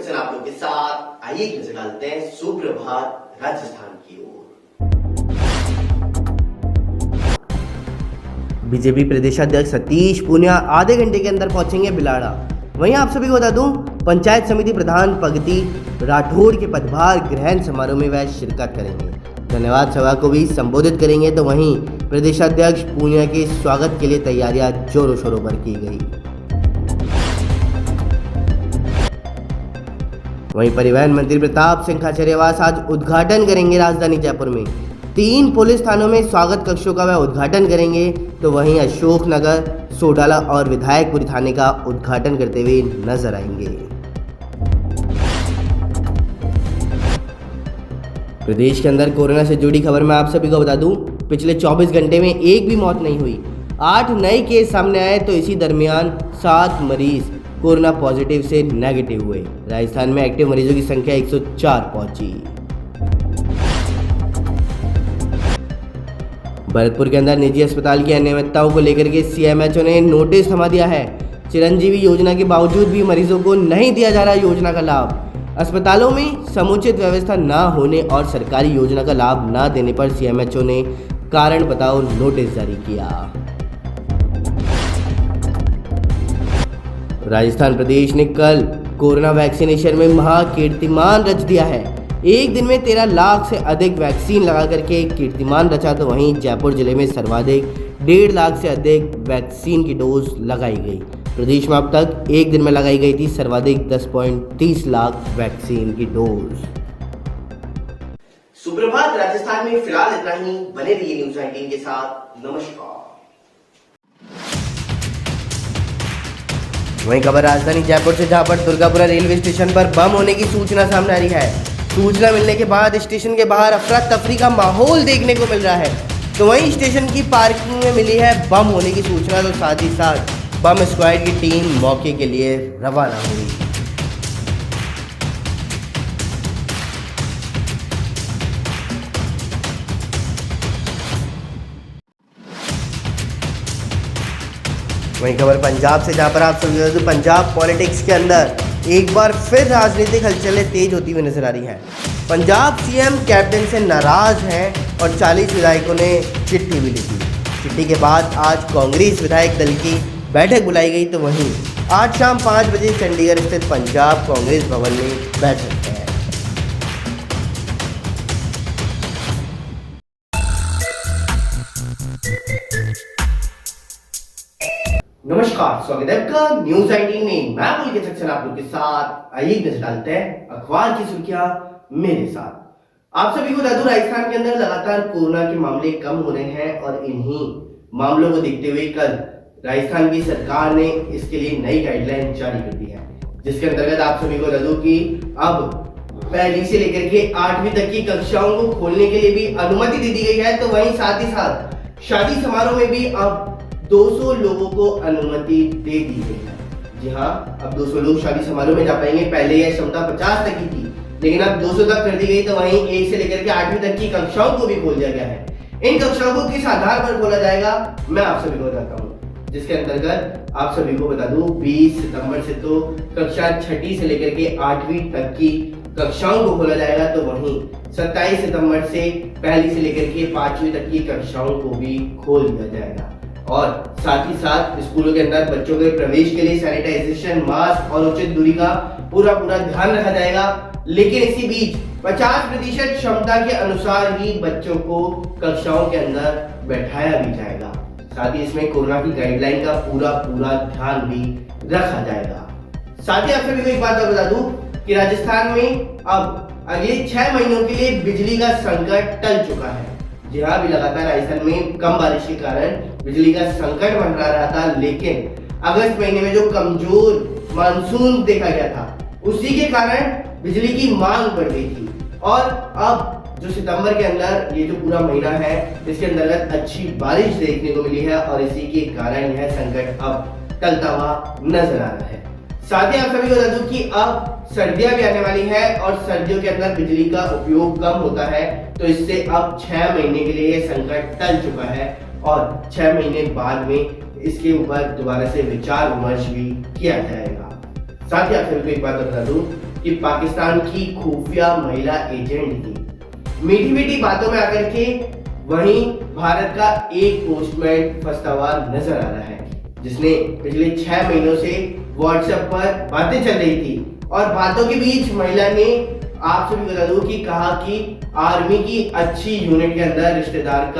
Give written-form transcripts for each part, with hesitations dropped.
सक्सेना आप लोग के साथ। आइए एक नजर डालते हैं सुप्रभात राजस्थान की ओर। बीजेपी प्रदेशाध्यक्ष सतीश पूनिया आधे घंटे के अंदर पहुंचेंगे बिलाड़ा। वहीं आप सभी को बता दूं, पंचायत समिति प्रधान प्रगति राठौड़ के पदभार ग्रहण समारोह में वह शिरकत करेंगे। धन्यवाद सभा को भी संबोधित करेंगे। तो वहीं प्रदेशाध्यक्ष पूनिया के स्वागत के लिए तैयारियां जोरों शोरों पर की गई। वहीं परिवहन मंत्री प्रताप सिंह खाचरियावास आज उद्घाटन करेंगे राजधानी जयपुर में। 3 पुलिस थानों में स्वागत कक्षों का वह उद्घाटन करेंगे। तो वहीं अशोकनगर, सोडाला और विधायकपुरी थाने का उद्घाटन करते हुए नजर आएंगे। प्रदेश के अंदर कोरोना से जुड़ी खबर मैं आप सभी को बता दूं, पिछले 24 घंटे में एक भी मौत नहीं हुई। 8 नए केस सामने आए। तो इसी दरमियान 7 मरीज कोरोना पॉजिटिव से नेगेटिव हुए। राजस्थान में एक्टिव मरीजों की संख्या 104 पहुंची। भरतपुर के अंदर निजी अस्पताल की अनियमितताओं को लेकर के सीएमएचओ ने नोटिस थमा दिया है। चिरंजीवी योजना के बावजूद भी मरीजों को नहीं दिया जा रहा योजना का लाभ। अस्पतालों में समुचित व्यवस्था न होने और सरकारी योजना का लाभ न देने पर सीएमएचओ ने कारण बताओ नोटिस जारी किया। राजस्थान प्रदेश ने कल कोरोना वैक्सीनेशन में महाकीर्तिमान रच दिया है। एक दिन में 13 लाख से अधिक वैक्सीन लगा करके कीर्तिमान रचा। तो वहीं जयपुर जिले में सर्वाधिक 1.5 लाख से अधिक वैक्सीन की डोज लगाई गई। प्रदेश में अब तक एक दिन में लगाई गई थी सर्वाधिक 10.30 लाख वैक्सीन की डोज। सुप्रभात राजस्थान में फिलहाल इतना ही। बने रहिए न्यूज़ 19 के साथ। नमस्कार। वहीं खबर राजधानी जयपुर से, जहां पर दुर्गापुरा रेलवे स्टेशन पर बम होने की सूचना सामने आ रही है। सूचना मिलने के बाद स्टेशन के बाहर अफरा तफरी का माहौल देखने को मिल रहा है। तो वहीं स्टेशन की पार्किंग में मिली है बम होने की सूचना। तो साथ ही साथ बम स्क्वाड की टीम मौके के लिए रवाना हुई। वहीं खबर पंजाब से, जहां पर आप सभी पंजाब पॉलिटिक्स के अंदर एक बार फिर राजनीतिक हलचलें तेज होती हुई नजर आ रही हैं। पंजाब सीएम कैप्टन से नाराज हैं और 40 विधायकों ने चिट्ठी भी लिखी। चिट्ठी के बाद आज कांग्रेस विधायक दल की बैठक बुलाई गई। तो वहीं आज शाम 5 बजे चंडीगढ़ स्थित पंजाब कांग्रेस भवन में बैठक है। नमस्कार, स्वागत है आपका न्यूज़ 19 में। मैं पुलकित सक्सेना आप लोग के साथ। आइए नजर डालते हैं अखबार की सुर्खियां मेरे साथ। आप सभी को बता दूं, राजस्थान के अंदर लगातार कोरोना के मामले कम हो रहे हैं और इन्हीं मामलों को देखते हुए कल राजस्थान की सरकार ने इसके लिए नई गाइडलाइन जारी कर दी है, जिसके अंतर्गत आप सभी को बता दूं कि अब पहली से लेकर के 8वीं तक की कक्षाओं को खोलने के लिए भी अनुमति दे दी गई है। तो वहीं साथ ही साथ शादी समारोह में भी अब 200 लोगों को अनुमति दे दी गई है। जी हाँ, अब 200 लोग शादी समारोह में जा पाएंगे। पहले यह क्षमता 50 तक की थी, लेकिन अब 200 तक कर दी गई। तो वहीं 1 से लेकर के 8वीं तक की कक्षाओं को भी खोल दिया गया है। इन कक्षाओं को किस आधार पर खोला जाएगा मैं आप सभी को बताता हूँ, जिसके अंतर्गत आप सभी को बता दूं 20 सितंबर से तो कक्षा 6ठी से लेकर के 8वीं तक की कक्षाओं को खोला जाएगा। तो वहीं 27 सितंबर से पहली से लेकर के 5वीं तक की कक्षाओं को भी खोल दिया जाएगा। और साथ ही साथ स्कूलों के अंदर बच्चों के प्रवेश के लिए सैनिटाइजेशन, मास्क और उचित दूरी का पूरा ध्यान रखा जाएगा। लेकिन इसी बीच 50% क्षमता के अनुसार ही बच्चों को कक्षाओं के अंदर बैठाया भी जाएगा। साथ ही इसमें कोरोना की गाइडलाइन का पूरा ध्यान भी रखा जाएगा। साथ ही आप सभी को एक बात बता दूं कि राजस्थान में अब अगले 6 महीनों के लिए बिजली का संकट टल चुका है। जी हाँ, अभी लगातार राजस्थान में कम बारिश के कारण बिजली का संकट मंडरा रहा था, लेकिन अगस्त महीने में जो कमजोर मानसून देखा गया था, उसी के कारण बिजली की मांग बढ़ गई थी। और अब जो सितंबर के अंदर ये जो पूरा महीना है, इसके अंतर्गत अच्छी बारिश देखने को मिली है और इसी के कारण यह संकट अब टलता हुआ नजर आ रहा है। साथ ही आप सभी को बता दूं कि अब सर्दियां भी आने वाली है और सर्दियों के अंदर बिजली का उपयोग कम होता है। तो इससे अब 6 महीने के लिए ये संकट टल चुका है और 6 महीने बाद में इसके ऊपर दोबारा से विचार विमर्श भी किया जाएगा। साथ ही आप सभी को एक बात बता दूं कि पाकिस्तान की खुफिया महिला एजेंट की मीठी मीठी बातों में आकर के वहीं भारत का एक पोस्टमैन फंसता हुआ नजर आ रहा है, जिसने पिछले 6 महीनों से व्हाट्सएप पर बातें चल रही थी और बातों के बीच महिला ने आप सभी बता दूं कि कहा कि आर्मी की अच्छी यूनिट के अंदर रिश्तेदार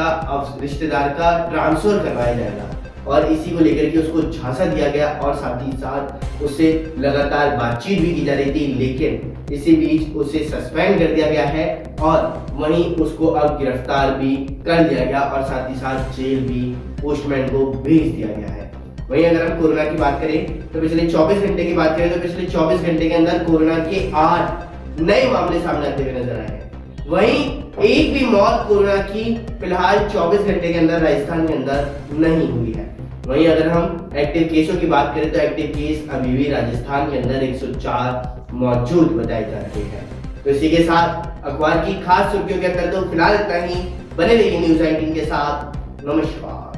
का ट्रांसफर करवाया जाएगा और इसी को लेकर के उसको झांसा दिया गया और साथ ही साथ उससे लगातार बातचीत भी की जा रही थी, लेकिन इसी बीच उसे सस्पेंड कर दिया गया है और वहीं उसको अब गिरफ्तार भी कर लिया गया और साथ ही साथ जेल भी पोस्टमैन को भेज दिया गया है। वहीं अगर हम कोरोना की बात करें तो पिछले 24 घंटे की बात करें तो पिछले 24 घंटे के अंदर कोरोना के 8 नए मामले सामने आते हुए नजर आए हैं। वहीं एक भी मौत कोरोना की फिलहाल 24 घंटे के अंदर राजस्थान के अंदर नहीं हुई है। वहीं अगर हम एक्टिव केसों की बात करें तो एक्टिव केस अभी भी राजस्थान के अंदर 104 मौजूद बताए जा रहे हैं। तो इसी के साथ अखबार की खास सुर्खियों के अंदर तो फिलहाल इतना ही। बने रहिए न्यूज़ 18 के साथ। नमस्कार।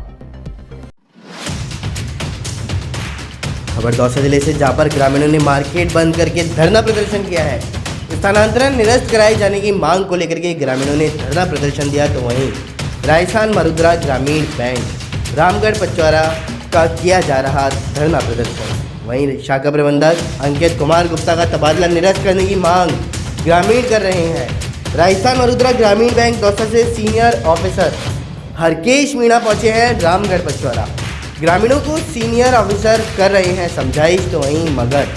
खबर दौसा जिले से जहां पर ग्रामीणों ने मार्केट बंद करके धरना प्रदर्शन किया है। स्थानांतरण निरस्त कराए जाने की मांग को लेकर के ग्रामीणों ने धरना प्रदर्शन दिया, तो वहीं राजस्थान मरुद्रा ग्रामीण बैंक रामगढ़ पचौरा का किया जा रहा धरना प्रदर्शन। वहीं शाखा प्रबंधक अंकित कुमार गुप्ता का तबादला निरस्त करने की मांग ग्रामीण कर रहे हैं। राजस्थान मरुद्रा ग्रामीण बैंक दौसा से सीनियर ऑफिसर हरकेश मीणा पहुंचे हैं रामगढ़ पचौरा। ग्रामीणों को सीनियर ऑफिसर कर रहे हैं समझाइश, तो वहीं मगर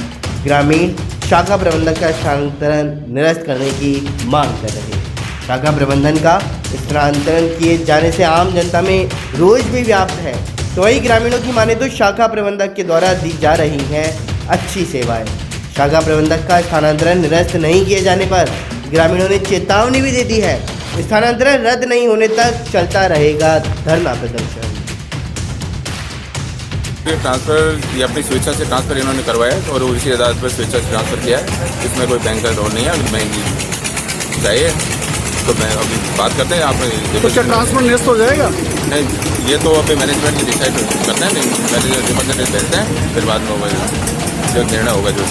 ग्रामीण शाखा प्रबंधक का स्थानांतरण निरस्त करने की मांग कर रहे हैं। शाखा प्रबंधन का स्थानांतरण किए जाने से आम जनता में रोष भी व्याप्त है, तो वहीं ग्रामीणों की माने तो शाखा प्रबंधक के द्वारा दी जा रही हैं अच्छी सेवाएं। शाखा प्रबंधक का स्थानांतरण निरस्त नहीं किए जाने पर ग्रामीणों ने चेतावनी भी दे दी है। स्थानांतरण रद्द नहीं होने तक चलता रहेगा धरना प्रदर्शन। ट्रांसफ़र ये अपनी स्वेच्छा से ट्रांसफ़र इन्होंने करवाया है और उसी आधार पर स्वेच्छा से ट्रांसफ़र किया है। इसमें कोई बैंक का रोल नहीं है। बैंक चाहिए तो मैं अभी बात करते हैं। आप तो क्या ट्रांसफ़र निरस्त हो जाएगा? नहीं, ये तो अभी मैनेजमेंट की डिसाइड करते हैं। मैनेजमेंट रिप्रेजेंटेटिव भेजते हैं, फिर बाद में होगा जो निर्णय होगा जो।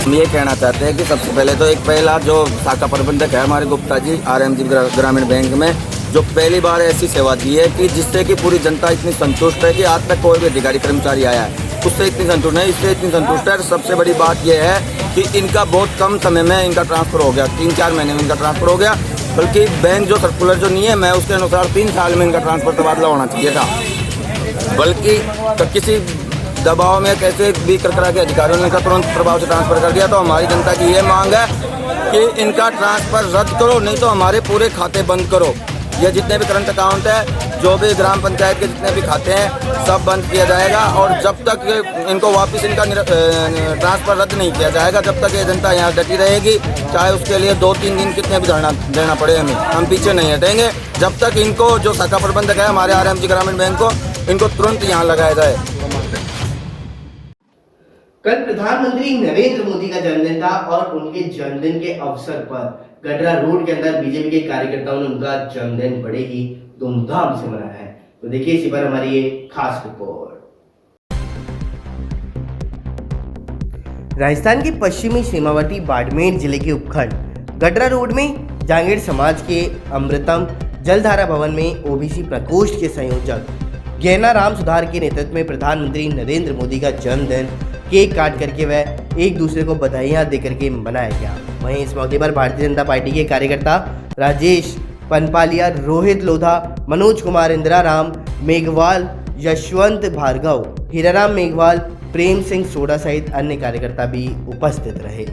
हम ये कहना चाहते हैं कि सबसे पहले तो एक पहला जो शाखा प्रबंधक है हमारे गुप्ता जी RMG ग्रामीण बैंक में, जो पहली बार ऐसी सेवा दी है कि जिससे कि पूरी जनता इतनी संतुष्ट है कि आज तक कोई भी अधिकारी कर्मचारी आया है उससे इतनी संतुष्ट नहीं, इससे इतनी संतुष्ट है। सबसे बड़ी बात यह है कि इनका बहुत कम समय में इनका ट्रांसफ़र हो गया, 3-4 महीने में इनका ट्रांसफ़र हो गया। बल्कि बैंक जो सर्कुलर जो नियम है उसके अनुसार 3 साल में इनका ट्रांसफ़र तबादला होना चाहिए था, बल्कि तो किसी दबाव में कैसे भी करकरा के अधिकारियों ने तुरंत प्रभाव से ट्रांसफ़र कर दिया। तो हमारी जनता की ये मांग है कि इनका ट्रांसफ़र रद्द करो, नहीं तो हमारे पूरे खाते बंद करो। ये जितने भी करंट अकाउंट है, जो भी ग्राम पंचायत के जितने भी खाते हैं, सब बंद किया जाएगा। और जब तक इनको वापस इनका ट्रांसफ़र रद्द नहीं किया जाएगा, जब तक ये जनता यहाँ डटी रहेगी, चाहे उसके लिए 2-3 दिन कितने भी धरना देना पड़े हमें, हम पीछे नहीं हटेंगे जब तक इनको जो शाखा प्रबंधक है हमारे RMG ग्रामीण बैंक को, इनको तुरंत यहाँ लगाया जाए। कल प्रधानमंत्री नरेंद्र मोदी का जन्मदिन था और उनके जन्मदिन के अवसर पर गडरा रोड के अंदर बीजेपी के कार्यकर्ताओं ने उनका जन्मदिन बड़े ही धूमधाम से मनाया है। तो देखिए इसी पर हमारी ये खास रिपोर्ट। राजस्थान के पश्चिमी सीमावर्ती बाड़मेर जिले के उपखंड गडरा रोड में जांगीर समाज के अमृतम जलधारा भवन में OBC प्रकोष्ठ के संयोजक गैना राम सुधार के नेतृत्व में प्रधानमंत्री नरेंद्र मोदी का जन्मदिन केक काट करके वह एक दूसरे को बधाइयां देकर के मनाया गया। वहीं इस मौके पर भारतीय जनता पार्टी के कार्यकर्ता राजेश पनपालिया, रोहित लोधा, मनोज कुमार, इंदिरा राम मेघवाल, यशवंत भार्गव, हीराराम मेघवाल, प्रेम सिंह सोडा सहित अन्य कार्यकर्ता भी उपस्थित रहे।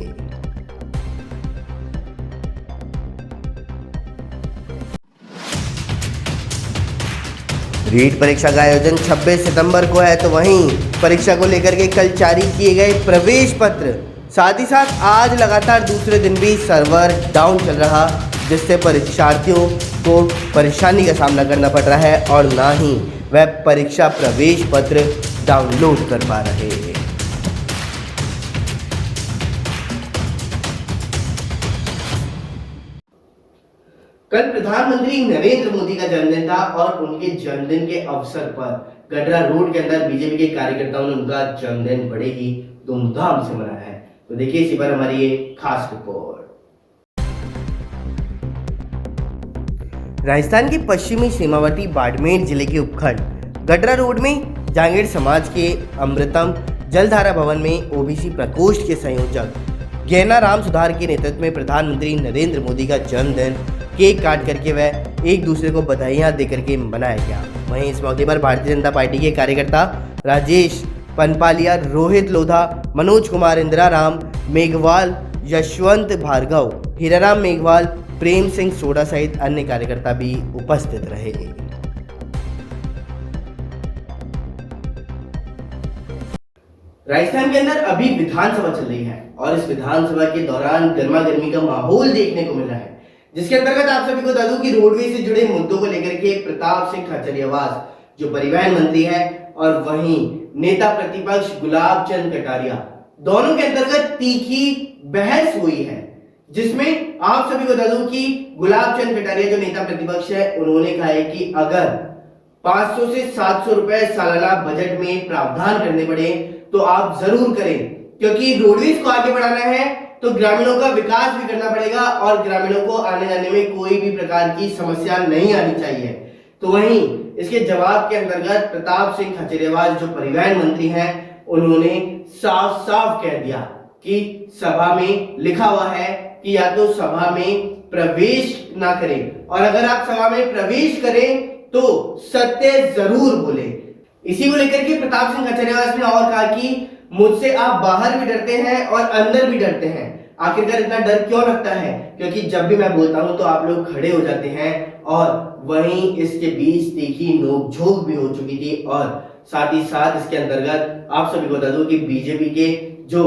रीट परीक्षा का आयोजन 26 सितंबर को है, तो वहीं परीक्षा को लेकर के कल जारी किए गए प्रवेश पत्र, साथ ही साथ आज लगातार दूसरे दिन भी सर्वर डाउन चल रहा, जिससे परीक्षार्थियों को परेशानी का सामना करना पड़ रहा है और ना ही वह परीक्षा प्रवेश पत्र डाउनलोड कर पा रहे हैं। कल प्रधानमंत्री नरेंद्र मोदी का जन्मदिन था और उनके जन्मदिन के अवसर पर गडरा रोड के अंदर बीजेपी के कार्यकर्ताओं ने उनका जन्मदिन बड़े ही धूमधाम से मनाया है। तो देखिए इसी पर हमारी ये खास रिपोर्ट। राजस्थान के पश्चिमी सीमावर्ती बाड़मेर जिले के उपखंड गडरा रोड में जांगीर समाज के अमृतम जलधारा भवन में ओबीसी प्रकोष्ठ के संयोजक गैना राम सुधार के नेतृत्व में प्रधानमंत्री नरेंद्र मोदी का जन्मदिन केक काट करके वह एक दूसरे को बधाइयां देकर के मनाया गया। वहीं इस मौके पर भारतीय जनता पार्टी के कार्यकर्ता राजेश पनपालिया, रोहित लोधा, मनोज कुमार, इंदिरा राम मेघवाल, यशवंत भार्गव, हीराराम मेघवाल, प्रेम सिंह सोडा सहित अन्य कार्यकर्ता भी उपस्थित रहे। राजस्थान के अंदर अभी विधानसभा चल रही है और इस विधानसभा के दौरान गर्मा गर्मी का माहौल देखने को मिल रहा है, जिसके अंतर्गत आप सभी को बता दूं कि रोडवेज से जुड़े मुद्दों को लेकर के प्रताप सिंह खाचरियावास जो परिवहन मंत्री है और वहीं नेता प्रतिपक्ष गुलाब चंद कटारिया, दोनों के अंतर्गत तीखी बहस हुई है, जिसमें आप सभी को बता दूं कि गुलाब चंद कटारिया जो नेता प्रतिपक्ष है उन्होंने कहा है कि अगर 500 से 700 रुपए सालाना बजट में प्रावधान करने पड़े तो आप जरूर करें, क्योंकि रोडवेज को आगे बढ़ाना है तो ग्रामीणों का विकास भी करना पड़ेगा और ग्रामीणों को आने जाने में कोई भी प्रकार की समस्या नहीं आनी चाहिए। तो वहीं इसके जवाब के अंतर्गत प्रताप सिंह खाचरियावास जो परिवहन मंत्री हैं उन्होंने साफ साफ कह दिया कि सभा में लिखा हुआ है कि या तो सभा में प्रवेश ना करें और अगर आप सभा में प्रवेश करें तो सत्य जरूर बोले। इसी को लेकर के प्रताप सिंह खाचरियावास ने और कहा कि मुझसे आप बाहर भी डरते हैं और अंदर भी डरते हैं, आखिरकार इतना डर क्यों लगता है, क्योंकि जब भी मैं बोलता हूं तो आप लोग खड़े हो जाते हैं। और वहीं इसके बीच तीखी नोकझोंक भी हो चुकी थी और साथ ही साथ इसके अंतर्गत आप सभी को बता दूं कि बीजेपी के जो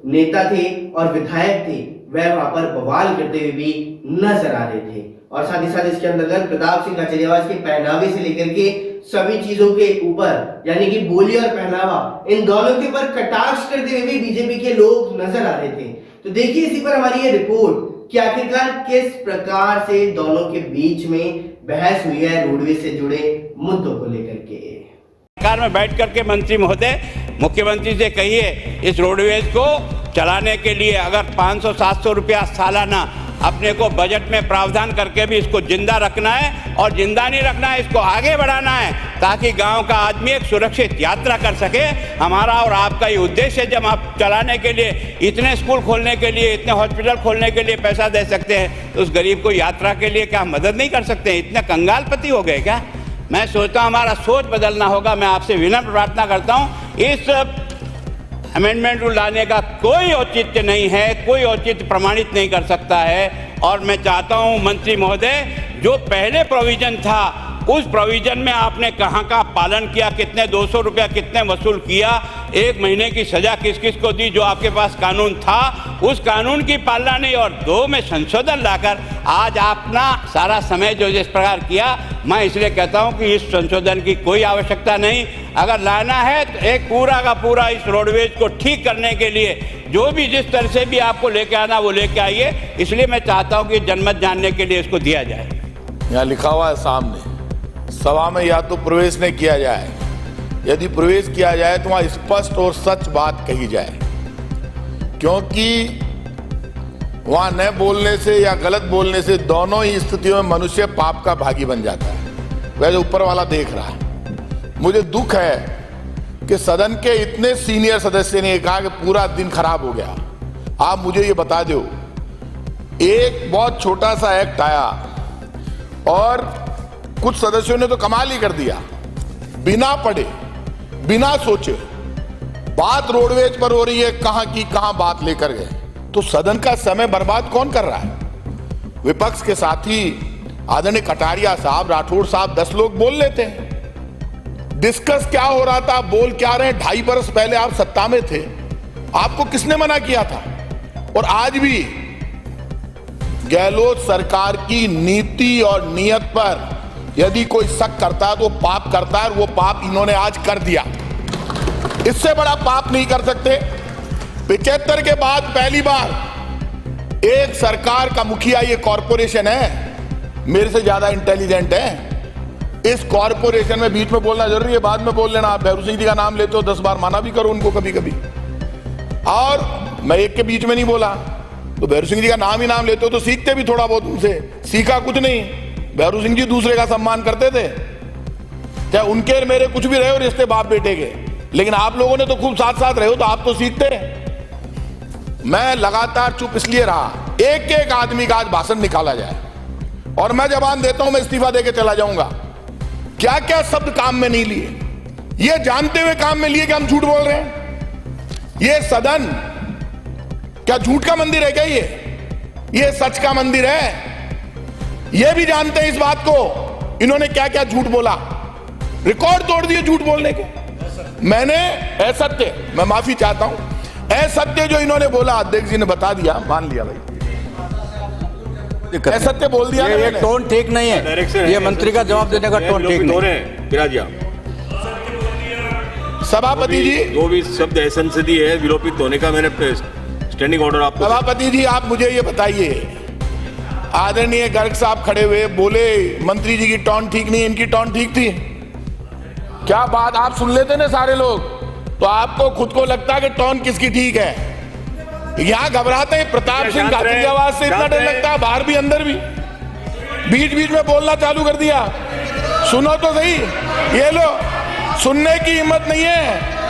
नेता थे और विधायक थे वह वहां पर बवाल करते हुए भी नजर आ रहे थे। और साथ ही साथ इसके अंतर्गत प्रताप सिंह खाचरियावास के पहनावे से लेकर के सभी चीजों के ऊपर यानी कि बोली और पहनावा इन दोनों के ऊपर कटाक्ष करते हुए भी बीजेपी के लोग नजर आ रहे थे। तो देखिए इसी पर हमारी ये रिपोर्ट कि आखिरकार किस प्रकार से दोनों के बीच में बहस हुई है रोडवेज से जुड़े मुद्दों को लेकर के। सरकार में बैठ करके मंत्री महोदय मुख्यमंत्री से कहिए इस रोडवेज को चलाने के लिए अगर 500-700 रुपया सालाना अपने को बजट में प्रावधान करके भी इसको जिंदा रखना है और जिंदा नहीं रखना है, इसको आगे बढ़ाना है ताकि गांव का आदमी एक सुरक्षित यात्रा कर सके। हमारा और आपका ये उद्देश्य है। जब आप चलाने के लिए इतने स्कूल खोलने के लिए इतने हॉस्पिटल खोलने के लिए पैसा दे सकते हैं तो उस गरीब को यात्रा के लिए क्या मदद नहीं कर सकते? इतने कंगालपति हो गए क्या? मैं सोचता हूँ हमारा सोच बदलना होगा। मैं आपसे विनम्र प्रार्थना करता हूँ इस अमेंडमेंट लाने का कोई औचित्य नहीं है, कोई औचित्य प्रमाणित नहीं कर सकता है। और मैं चाहता हूं मंत्री महोदय जो पहले प्रोविजन था उस प्रोविजन में आपने कहां का पालन किया, कितने 200 रुपया कितने वसूल किया, 1 महीने की सजा किस किस को दी, जो आपके पास कानून था उस कानून की पालना नहीं और 2 में संशोधन लाकर आज आपने सारा समय जो जिस प्रकार किया, मैं इसलिए कहता हूं कि इस संशोधन की कोई आवश्यकता नहीं। अगर लाना है तो एक पूरा का पूरा इस रोडवेज को ठीक करने के लिए जो भी जिस तरह से भी आपको लेके आना वो लेके आइए। इसलिए मैं चाहता हूं कि जनमत जानने के लिए इसको दिया जाए। यहाँ लिखा हुआ है सामने, सभा में या तो प्रवेश नहीं किया जाए, यदि प्रवेश किया जाए तो वहां स्पष्ट और सच बात कही जाए, क्योंकि वहां न बोलने से या गलत बोलने से दोनों ही स्थितियों में मनुष्य पाप का भागी बन जाता है। वैसे ऊपर वाला देख रहा है। मुझे दुख है कि सदन के इतने सीनियर सदस्य ने कहा कि पूरा दिन खराब हो गया। आप मुझे ये बता दो, एक बहुत छोटा सा एक्ट आया और कुछ सदस्यों ने तो कमाल ही कर दिया, बिना पढ़े बिना सोचे बात रोडवेज पर हो रही है, कहां की कहां बात लेकर गए। तो सदन का समय बर्बाद कौन कर रहा है? विपक्ष के साथी आदरणीय कटारिया साहब, राठौड़ साहब 10 लोग बोल लेते हैं। डिस्कस क्या हो रहा था, बोल क्या रहे हैं? 2.5 बरस पहले आप सत्ता में थे, आपको किसने मना किया था? और आज भी गहलोत सरकार की नीति और नियत पर यदि कोई शक करता है तो पाप करता है, और वो पाप इन्होंने आज कर दिया। इससे बड़ा पाप नहीं कर सकते। 75 के बाद पहली बार एक सरकार का मुखिया, ये कॉरपोरेशन है, मेरे से ज्यादा इंटेलिजेंट है। इस कॉरपोरेशन में बीच में बोलना जरूरी है, बाद में बोल लेना। आप भैरू सिंह जी का नाम लेते हो 10 बार, माना भी करो उनको कभी कभी। और मैं एक के बीच में नहीं बोला, तो भैरू सिंह जी का नाम ही नाम लेते हो तो सीखते भी थोड़ा बहुत उनसे, सीखा कुछ नहीं। भैरू सिंह जी दूसरे का सम्मान करते थे, चाहे उनके और मेरे कुछ भी रहे हो रिश्ते बाप बेटे के, लेकिन आप लोगों ने तो खूब साथ साथ रहे हो तो आप तो सीखते। मैं लगातार चुप इसलिए रहा, एक एक आदमी का आज भाषण निकाला जाए, और मैं जबान देता हूं मैं इस्तीफा देके चला जाऊंगा। क्या क्या शब्द काम में नहीं लिए, ये जानते हुए काम में लिए कि हम झूठ बोल रहे हैं। ये सदन क्या झूठ का मंदिर है क्या? ये सच का मंदिर है। ये भी जानते हैं इस बात को, इन्होंने क्या क्या झूठ बोला, रिकॉर्ड तोड़ दिए झूठ बोलने के। मैंने असत्य, मैं माफी चाहता हूं, असत्य जो इन्होंने बोला अध्यक्ष जी ने बता दिया, मान लिया भाई, असत्य बोल दिया। ये टोन ठीक नहीं है, ये मंत्री का जवाब देने का टोन ठीक नहीं है। सभापति जी, जो भी शब्द असंसदीय है विलोपित होने का मैंने स्टैंडिंग ऑर्डर आपको। सभापति जी आप मुझे ये बताइए, आदरणीय गर्ग साहब खड़े हुए बोले मंत्री जी की टोन ठीक नहीं, इनकी टोन ठीक थी। क्या बात, आप सुन लेते ना सारे लोग, तो आपको खुद को लगता है कि टोन किसकी ठीक है। यहां घबराते हैं, प्रताप सिंह घाटी की आवाज से इतना डर लगता है, बाहर भी अंदर भी, बीच बीच में बोलना चालू कर दिया। सुनो तो सही, ये लो, सुनने की हिम्मत नहीं है,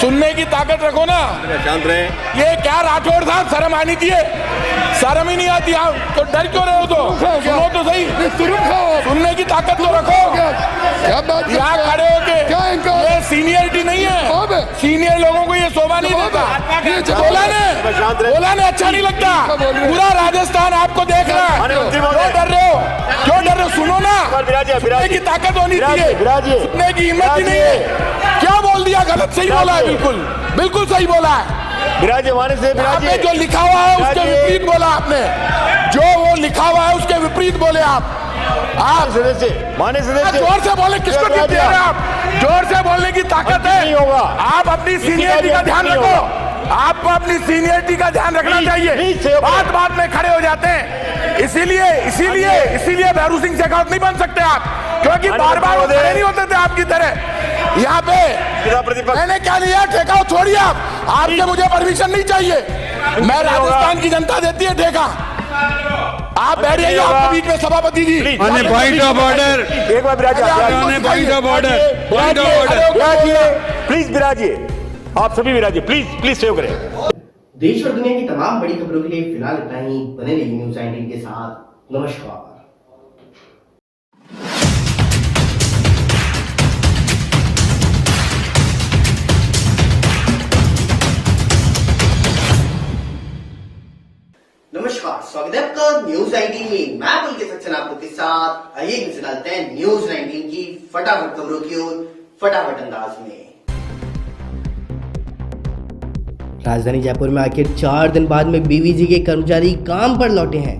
सुनने की ताकत रखो ना। शांत रहे। ये क्या राठौड़ साहब, शर्म आनी चाहिए, शर्म ही नहीं आती। आप तो डर क्यों रहे हो? तो सुनो तो सही, सुनने की ताकत तो रखो। यहाँ खड़े होके ये सीनियरिटी नहीं है, सीनियर लोगों को ये शोभा नहीं देता। बोला ने अच्छा नहीं लगता, पूरा राजस्थान आपको देख रहा है, क्यों डर रहे हो? क्यों डर रहे हो? सुनो ना, सुनने की ताकत होनी चाहिए, सुनने की हिम्मत ही नहीं है। क्या बोल दिया? गलत सही बोला है, बिल्कुल बिल्कुल सही बोला है। आपने जो लिखा हुआ है उसके विपरीत बोला आपने, जो वो लिखा हुआ है उसके विपरीत बोले आप माने जोर से बोले, किसको टिप दे रहे हैं आप? जोर से बोलने की ताकत है। आप अपनी सीनियरिटी का ध्यान रखो, आपको अपनी सीनियरिटी का ध्यान रखना चाहिए। बात बात में खड़े हो जाते हैं, इसीलिए भैरू सिंह शेखावत नहीं बन सकते आप, क्योंकि बार बार खड़े नहीं होते थे आपकी तरह। यहाँ पे मैंने क्या लिया, ठेका छोड़िए आपसे मुझे परमिशन नहीं चाहिए, मैं राजस्थान की जनता देती है ठेका। आप बैठ जाइए, आपके बीच में सभापति जी, पॉइंट ऑफ ऑर्डर, एक बार पॉइंट ऑफ ऑर्डर, प्लीज विराजिए, आप सभी विराजिए, प्लीज सेव करें। देश और दुनिया की तमाम बड़ी खबरों के लिए फिलहाल इतना ही। बने रहिए न्यूज़ 19 के साथ। नमस्कार। नमस्कार, स्वागत है आपका न्यूज़ 19 में। मैं पुलकित सक्सेना आप लोग के साथ। आइए नजर डालते हैं न्यूज़ 19 की फटाफट खबरों की ओर, फटाफट अंदाज में। राजधानी जयपुर में आखिर 4 दिन बाद में बीवीजी के कर्मचारी काम पर लौटे हैं।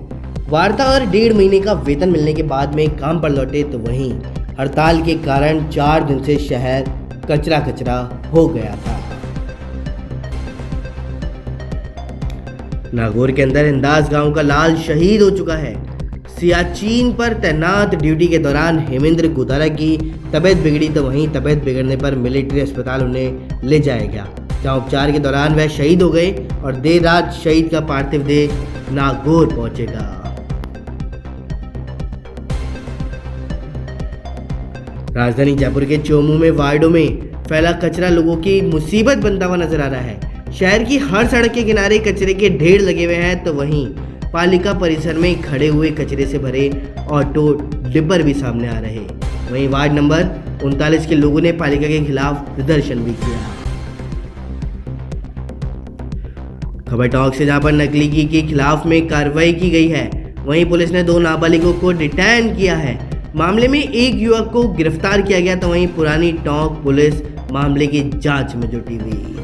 वार्ता और 1.5 महीने का वेतन मिलने के बाद में काम पर लौटे, तो वहीं हड़ताल के कारण 4 दिन से शहर कचरा हो गया था। नागौर के अंदर इंदास गांव का लाल शहीद हो चुका है। सियाचिन पर तैनात ड्यूटी के दौरान हेमेंद्र गोदारा की तबीयत बिगड़ी, तो वहीं तबीयत बिगड़ने पर मिलिट्री अस्पताल उन्हें ले जाया गया, जहां उपचार के दौरान वह शहीद हो गए और देर रात शहीद का पार्थिव देह नागौर पहुंचेगा। राजधानी जयपुर के चोमू में वार्डों में फैला कचरा लोगों की मुसीबत बनता हुआ नजर आ रहा है। शहर की हर सड़क के किनारे कचरे के ढेर लगे हुए हैं, तो वहीं पालिका परिसर में खड़े हुए कचरे से भरे ऑटो डिब्बर भी सामने आ रहे। वहीं वार्ड नंबर 39 के लोगों ने पालिका के खिलाफ प्रदर्शन भी किया। खबर टॉक से जहां पर नकली घी के खिलाफ में कार्रवाई की गई है, वहीं पुलिस ने 2 नाबालिगों को डिटेन किया है। मामले में एक युवक को गिरफ्तार किया गया, तो वहीं पुरानी टोंक पुलिस मामले की जांच में जुटी हुई।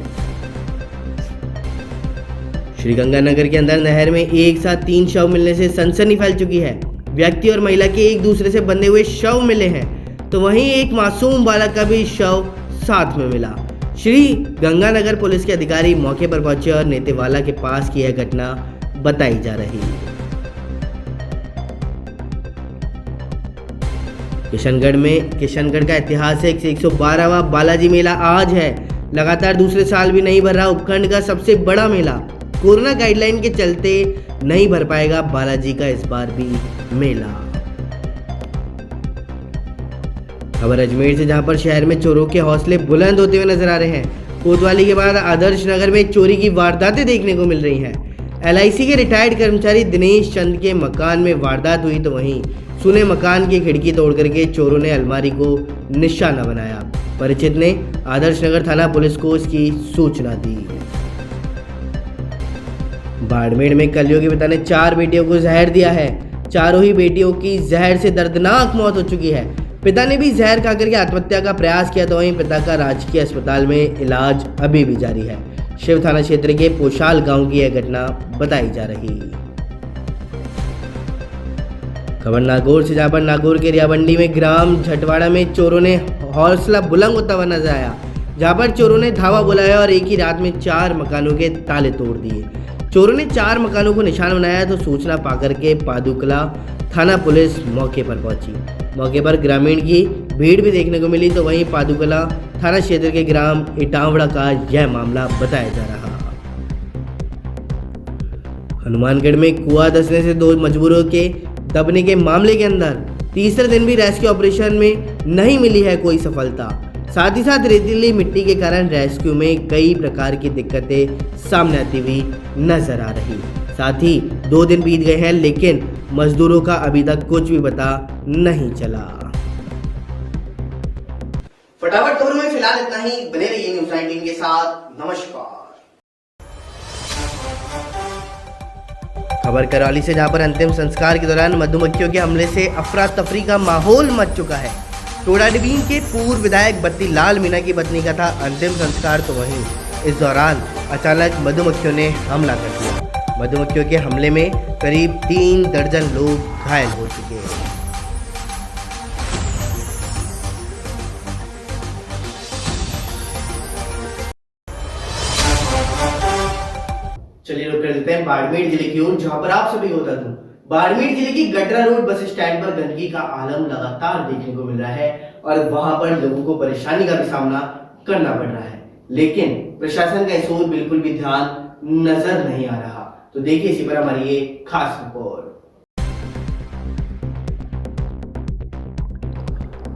श्रीगंगानगर के अंदर नहर में एक साथ 3 शव मिलने से सनसनी फैल चुकी है। व्यक्ति और महिला के एक दूसरे से बंधे हुए शव मिले हैं, तो वहीं एक मासूम बालक का भी शव साथ में मिला। श्री गंगानगर पुलिस के अधिकारी मौके पर पहुंचे और नेतेवाला के पास की यह घटना बताई जा रही है। किशनगढ़ का ऐतिहासिक 112वां बालाजी मेला आज है। लगातार दूसरे साल भी नहीं भर रहा उपखंड का सबसे बड़ा मेला। कोरोना गाइडलाइन के चलते नहीं भर पाएगा बालाजी का इस बार भी मेला। खबर अजमेर से, जहां पर शहर में चोरों के हौसले बुलंद होते हुए नजर आ रहे हैं। कोतवाली के बाद आदर्श नगर में चोरी की वारदातें देखने को मिल रही हैं। LIC के रिटायर्ड कर्मचारी दिनेश चंद के मकान में वारदात हुई तो वहीं सुने मकान की खिड़की तोड़ करके चोरों ने अलमारी को निशाना बनाया। परिचित ने आदर्श नगर थाना पुलिस को इसकी सूचना दी। बाड़मेर में कलयुगी के पिता ने 4 बेटियों को जहर दिया है। चारों ही बेटियों की जहर से दर्दनाक मौत हो चुकी है। पिता ने भी जहर खाकर के आत्महत्या का प्रयास किया तो वहीं पिता का राजकीय अस्पताल में इलाज अभी भी जारी है। शिव थाना क्षेत्र के पोशाल गांव की यह घटना बताई जा रही। खबर नागौर से, जहां पर नागौर के रियाबंडी में ग्राम झटवाड़ा में चोरों ने हौसला बुलंद होता हुआ नजर आया। जहां पर चोरों ने धावा बुलाया और एक ही रात में 4 मकानों के ताले तोड़ दिए। चोरों ने 4 मकानों को निशाना बनाया तो सूचना पाकर के पादुकला थाना पुलिस मौके पर पहुंची। मौके पर ग्रामीण की भीड़ भी देखने को मिली तो वहीं पादुकला थाना क्षेत्र के ग्राम इटावड़ा का यह मामला बताया जा रहा। हनुमानगढ़ में कुआं धंसने से 2 मजदूरों के दबने के मामले के अंदर तीसरे दिन भी रेस्क्यू ऑपरेशन में नहीं मिली है कोई सफलता। साथ ही साथ रेतीली मिट्टी के कारण रेस्क्यू में कई प्रकार की दिक्कतें सामने आती हुई नजर आ रही। साथ ही 2 दिन बीत गए हैं लेकिन मजदूरों का अभी तक कुछ भी पता नहीं चला। फटाफट खबरों में फिलहाल इतना ही। बने रहिए न्यूज़ 19 के साथ। नमस्कार। खबर करौली से, जहां पर अंतिम संस्कार के दौरान मधुमक्खियों के हमले से अफरा तफरी का माहौल मच चुका है। टोडाडीबीन के पूर्व विधायक बत्ती लाल मीणा की पत्नी का था अंतिम संस्कार तो वहीं इस दौरान अचानक मधुमक्खियों ने हमला कर दिया। मधुमक्खियों के हमले में करीब 3 दर्जन लोग घायल हो चुके हैं। चलिए रुक कर देते हैं बाड़मेर जिले की ओर, जहां पर आप सभी को बता दूं, बाड़मेर जिले की गडरा रोड बस स्टैंड पर गंदगी का आलम लगातार देखने को मिल रहा है और वहां पर लोगों को परेशानी का भी सामना करना पड़ रहा है, लेकिन प्रशासन का इस ओर बिल्कुल भी ध्यान नजर नहीं आ रहा। तो देखिए इसी पर हमारी ये खास रिपोर्ट।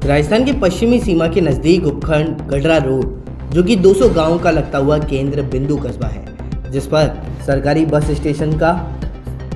राजस्थान के पश्चिमी सीमा के नजदीक उपखंड गडरा रोड, जो कि 200 गांवों का लगता हुआ केंद्र बिंदु कस्बा है, जिस पर सरकारी बस स्टेशन का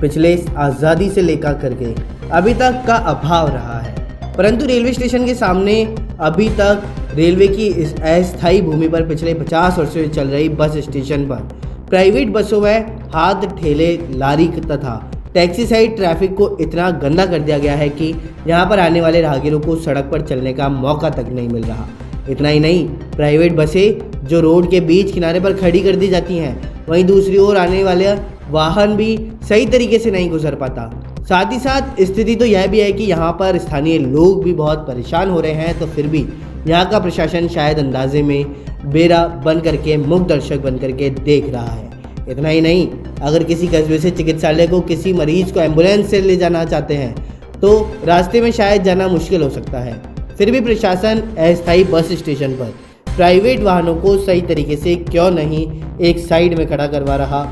पिछले आज़ादी से लेकर करके अभी तक का अभाव रहा है। परंतु रेलवे स्टेशन के सामने अभी तक रेलवे की इस अस्थायी भूमि पर पिछले 50 वर्षों से चल रही बस स्टेशन पर प्राइवेट बसों व हाथ ठेले लारी तथा टैक्सी साइड ट्रैफिक को इतना गंदा कर दिया गया है कि यहाँ पर आने वाले राहगीरों को सड़क पर चलने का मौका तक नहीं मिल रहा। इतना ही नहीं, प्राइवेट बसें जो रोड के बीच किनारे पर खड़ी कर दी जाती हैं, वहीं दूसरी ओर आने वाले वाहन भी सही तरीके से नहीं गुजर पाता। साथ ही साथ स्थिति तो यह भी है कि यहाँ पर स्थानीय लोग भी बहुत परेशान हो रहे हैं, तो फिर भी यहाँ का प्रशासन शायद अंदाजे में बेरा बन करके मूक दर्शक बन करके देख रहा है। इतना ही नहीं, अगर किसी कस्बे से चिकित्सालय को किसी मरीज को एम्बुलेंस से ले जाना चाहते हैं तो रास्ते में शायद जाना मुश्किल हो सकता है। फिर भी प्रशासन अस्थायी बस स्टेशन पर प्राइवेट वाहनों को सही तरीके से क्यों नहीं एक साइड में खड़ा करवा रहा,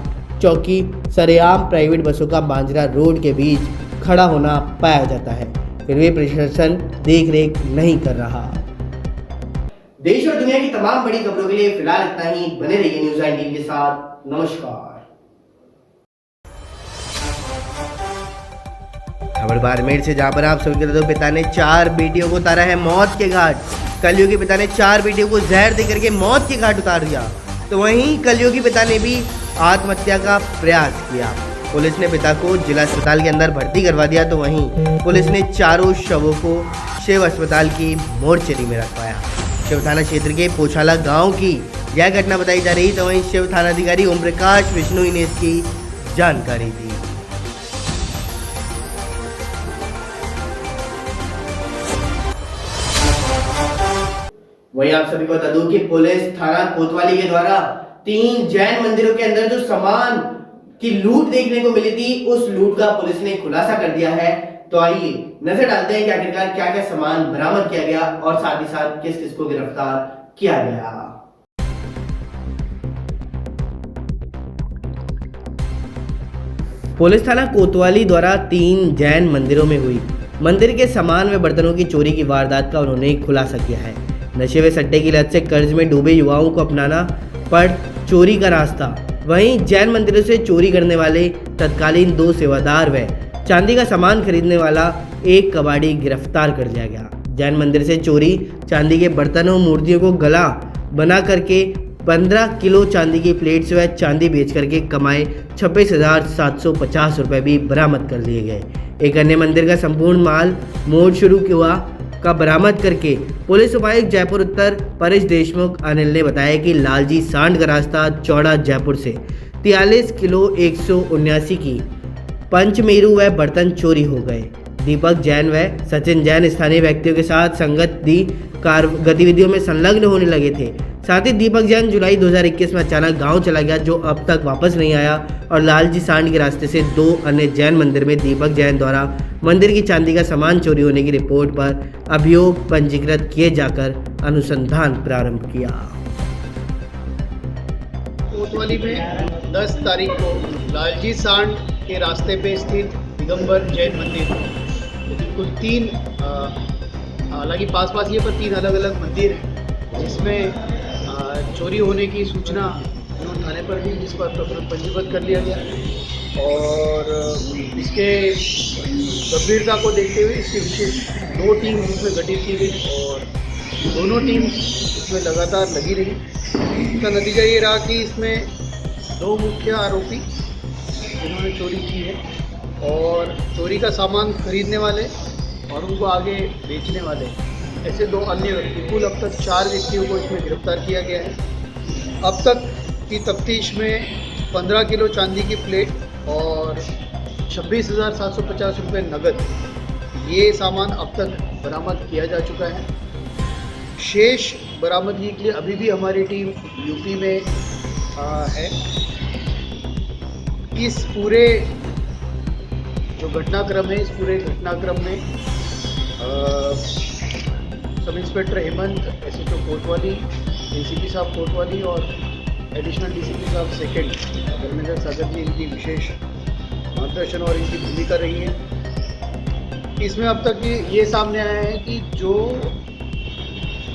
चौकी सरेआम प्राइवेट बसों का मांजरा रोड के बीच खड़ा होना पाया जाता है, फिर भी प्रशासन देख रेख नहीं कर रहा। देश और दुनिया की तमाम बड़ी खबरों के लिए फिलहाल इतना ही। बने रहिए न्यूज़ 19 के साथ। नमस्कार। खबर बाड़मेर से, जहां पर आप सभी के पिता ने 4 बेटियों को उतारा है मौत के घाट। कलयुगी पिता ने 4 बेटियों को जहर देकर के मौत के घाट उतार दिया, तो वहीं कलयुगी पिता ने भी आत्महत्या का प्रयास किया। पुलिस ने पिता को जिला अस्पताल के अंदर भर्ती करवा दिया, तो वहीं पुलिस ने चारों शवों को शिव अस्पताल की मोर्चरी में रखवाया। शिव थाना क्षेत्र के पोछाला गांव की यह घटना बताई जा रही, तो वहीं शिव थानाधिकारी ओम प्रकाश विष्णु ने इसकी जानकारी दी। वहीं आप सभी को बता दूं कि पुलिस थाना कोतवाली के द्वारा 3 जैन मंदिरों के अंदर जो सामान की लूट देखने को मिली थी, उस लूट का पुलिस ने खुलासा कर दिया है। तो आइए नजर डालते हैं कि आखिरकार क्या क्या सामान बरामद किया गया और साथ ही साथ किस किस को गिरफ्तार किया गया। पुलिस थाना कोतवाली द्वारा 3 जैन मंदिरों में हुई मंदिर के सामान व बर्तनों की चोरी की वारदात का उन्होंने खुलासा किया है। नशे व सट्टे की लत से कर्ज में डूबे युवाओं को अपनाना पड़ चोरी का रास्ता। वहीं जैन मंदिरों से चोरी करने वाले तत्कालीन 2 सेवादार व चांदी का सामान खरीदने वाला एक कबाड़ी गिरफ्तार कर लिया गया। जैन मंदिर से चोरी चांदी के बर्तनों मूर्तियों को गला बना करके 15 किलो चांदी की प्लेट्स व चांदी बेच करके कमाए 26,750 रुपये भी बरामद कर लिए गए। एक अन्य मंदिर का संपूर्ण माल मोड़ शुरू हुआ का बरामद करके पुलिस उपायुक्त जयपुर उत्तर परेश देशमुख अनिल ने बताया कि लालजी सांड का रास्ता चौड़ा जयपुर से 43 किलो 179 की पंचमेरू व बर्तन चोरी हो गए। दीपक जैन व सचिन जैन स्थानीय व्यक्तियों के साथ संगत दी गतिविधियों में संलग्न होने लगे थे। साथ ही दीपक जैन जुलाई 2021 में अचानक गांव चला गया, जो अब तक वापस नहीं आया और लालजी सांड के रास्ते से 2 अन्य जैन मंदिर में दीपक जैन द्वारा मंदिर की चांदी का सामान चोरी होने की रिपोर्ट पर अभियोग पंजीकृत किए जाकर अनुसंधान प्रारंभ किया। कोतवाली में 10 तारीख को लालजी सांड के रास्ते पे स्थित दिगंबर जैन मंदिर, बिल्कुल 3 हालांकि पास ही है पर 3 अलग अलग मंदिर हैं, जिसमें चोरी होने की सूचना उन्होंने थाने पर दी, जिस पर प्रकरण पंजीबद्ध कर लिया गया और इसके गंभीरता को देखते हुए इसकी विशेष 2 टीम इसमें गठित की गई और दोनों टीम इसमें लगातार लगी रही। इसका नतीजा ये रहा कि इसमें 2 मुख्य आरोपी जिन्होंने चोरी की है और चोरी का सामान खरीदने वाले और उनको आगे बेचने वाले, ऐसे 2 अन्य व्यक्ति, कुल अब तक 4 व्यक्तियों को इसमें गिरफ्तार किया गया है। अब तक की तफ्तीश में 15 किलो चांदी की प्लेट और 26,750 रुपये नकद, ये सामान अब तक बरामद किया जा चुका है। शेष बरामदगी के लिए अभी भी हमारी टीम यूपी में है। इस पूरे जो घटनाक्रम है, इस पूरे घटनाक्रम में सब इंस्पेक्टर हेमंत, एसएचओ कोतवाली, एसीपी साहब कोतवाली और एडिशनल डीसीपी साहब सेकंड धर्मेंद्र सागर जी, इनकी विशेष मार्गदर्शन और इनकी भूमिका रही है। इसमें अब तक ये सामने आया है कि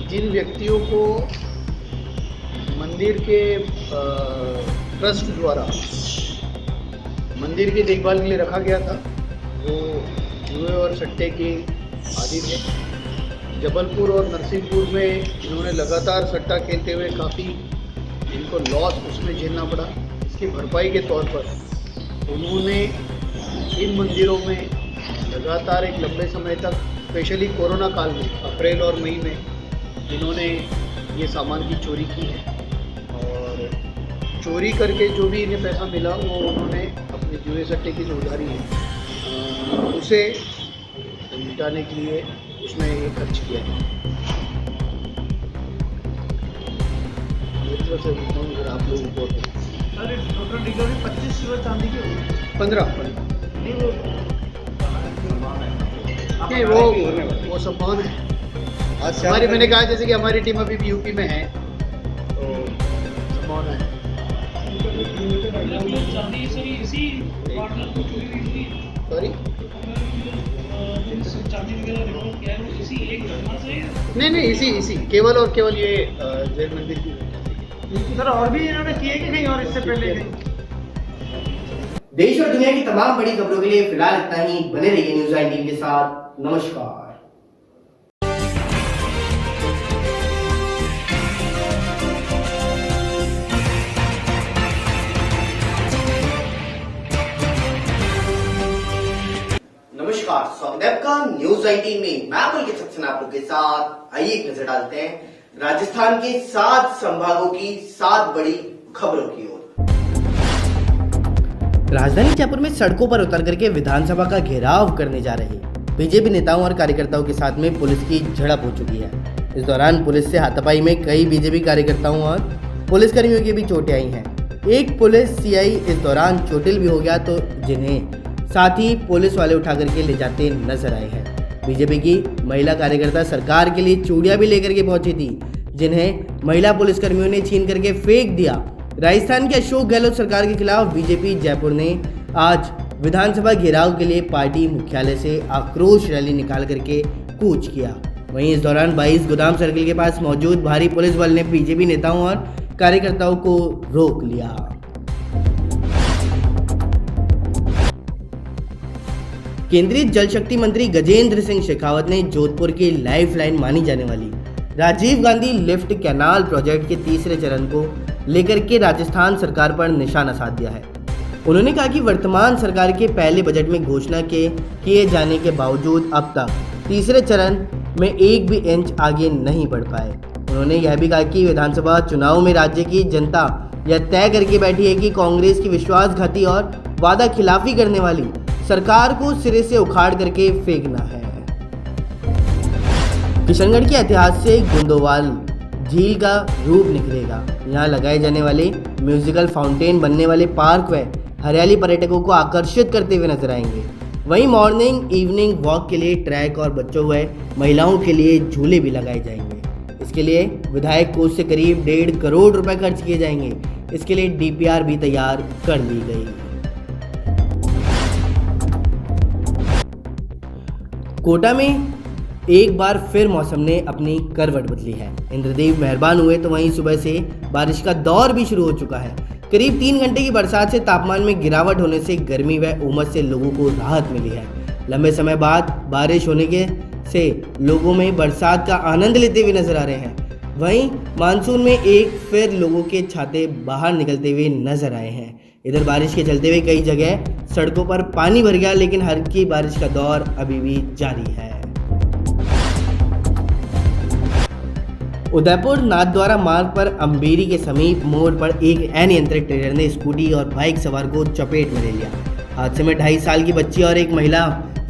जिन व्यक्तियों को मंदिर के ट्रस्ट द्वारा मंदिर की देखभाल के लिए रखा गया था, वो जुए और सट्टे के आदी थे। जबलपुर और नरसिंहपुर में इन्होंने लगातार सट्टा खेलते हुए काफ़ी इनको लॉस उसमें झेलना पड़ा। इसकी भरपाई के तौर पर उन्होंने इन मंदिरों में लगातार एक लंबे समय तक, स्पेशली कोरोना काल में अप्रैल और मई में, इन्होंने ये सामान की चोरी की है और चोरी करके जो भी इन्हें पैसा मिला वो उन्होंने अपने जुए सट्टे की जो उधारी है उसे मिटाने के लिए उसमें ये खर्च किया है। आप लोगों को टोटल रिकवरी 25 किलो चांदी की 15 नहीं, वो सम्मान है। हमारी, मैंने कहा जैसे कि हमारी टीम अभी भी यूपी में है तो सम्मान है। सॉरी, नहीं, इसी केवल और केवल ये जैन मंदिर की। सर और भी इन्होंने किए कि नहीं, और इससे पहले देश और दुनिया की तमाम बड़ी खबरों के लिए फिलहाल इतना ही। बने रहिए न्यूज़ 19 के साथ। नमस्कार। नमस्कार, स्वागत है आपका न्यूज़ 19 में। मैं पुलकित सक्सेना आप लोग के साथ। आइए एक नजर डालते हैं राजस्थान के 7 संभागों की 7 बड़ी खबरों की ओर। राजधानी जयपुर में सड़कों पर उतर करके विधानसभा का घेराव करने जा रहे बीजेपी नेताओं और कार्यकर्ताओं के साथ में पुलिस की झड़प हो चुकी है। इस दौरान पुलिस से हाथापाई में कई बीजेपी कार्यकर्ताओं और पुलिसकर्मियों की भी चोटें आई हैं। एक पुलिस सीआई इस दौरान चोटिल भी हो गया, तो जिन्हें साथ ही पुलिस वाले उठा करके ले जाते नजर आए हैं। बीजेपी की महिला कार्यकर्ता सरकार के लिए चूड़ियां भी लेकर के पहुंची थी, जिन्हें महिला पुलिसकर्मियों ने छीन करके फेंक दिया। राजस्थान की अशोक गहलोत सरकार के खिलाफ बीजेपी जयपुर ने आज विधानसभा घेराव के लिए पार्टी मुख्यालय से आक्रोश रैली निकाल करके कूच किया। वहीं इस दौरान 22 गोदाम सर्किल के पास मौजूद भारी पुलिस बल ने बीजेपी नेताओं और कार्यकर्ताओं को रोक लिया। केंद्रीय जल शक्ति मंत्री गजेंद्र सिंह शेखावत ने जोधपुर की लाइफलाइन मानी जाने वाली Rajiv Gandhi lift canal project के तीसरे चरण को लेकर के राजस्थान सरकार पर निशाना साध दिया है। उन्होंने कहा कि वर्तमान सरकार के पहले बजट में घोषणा के किए जाने के बावजूद अब तक तीसरे चरण में एक भी इंच आगे नहीं बढ़ पाए। उन्होंने यह भी कहा कि विधानसभा चुनाव में राज्य की जनता यह तय करके बैठी है कि कांग्रेस की विश्वासघाती और वादा खिलाफी करने वाली सरकार को सिरे से उखाड़ करके फेंकना है। किशनगढ़ के ऐतिहासिक गुंदोवाल झील का रूप निखरेगा। यहाँ लगाए जाने वाले म्यूजिकल फाउंटेन बनने वाले पार्क व हरियाली पर्यटकों को आकर्षित करते हुए नजर आएंगे। वहीं मॉर्निंग इवनिंग वॉक के लिए ट्रैक और बच्चों व महिलाओं के लिए झूले भी लगाए जाएंगे। इसके लिए विधायक कोष से करीब 1.5 करोड़ रुपए खर्च किए जाएंगे। इसके लिए डीपीआर भी तैयार कर ली गई। कोटा में एक बार फिर मौसम ने अपनी करवट बदली है। इंद्रदेव मेहरबान हुए तो वहीं सुबह से बारिश का दौर भी शुरू हो चुका है। करीब 3 घंटे की बरसात से तापमान में गिरावट होने से गर्मी व उमस से लोगों को राहत मिली है। लंबे समय बाद बारिश होने के से लोगों में बरसात का आनंद लेते हुए नजर आ रहे हैं। वहीं मानसून में एक फिर लोगों के छाते बाहर निकलते हुए नजर आए हैं। इधर बारिश के चलते हुए कई जगह सड़कों पर पानी भर गया, लेकिन हल्की बारिश का दौर अभी भी जारी है। उदयपुर नाथद्वारा मार्ग पर अंबेरी के समीप मोड़ पर एक अनियंत्रित ट्रेलर ने स्कूटी और बाइक सवार को चपेट में ले लिया। हादसे में 2.5 साल की बच्ची और एक महिला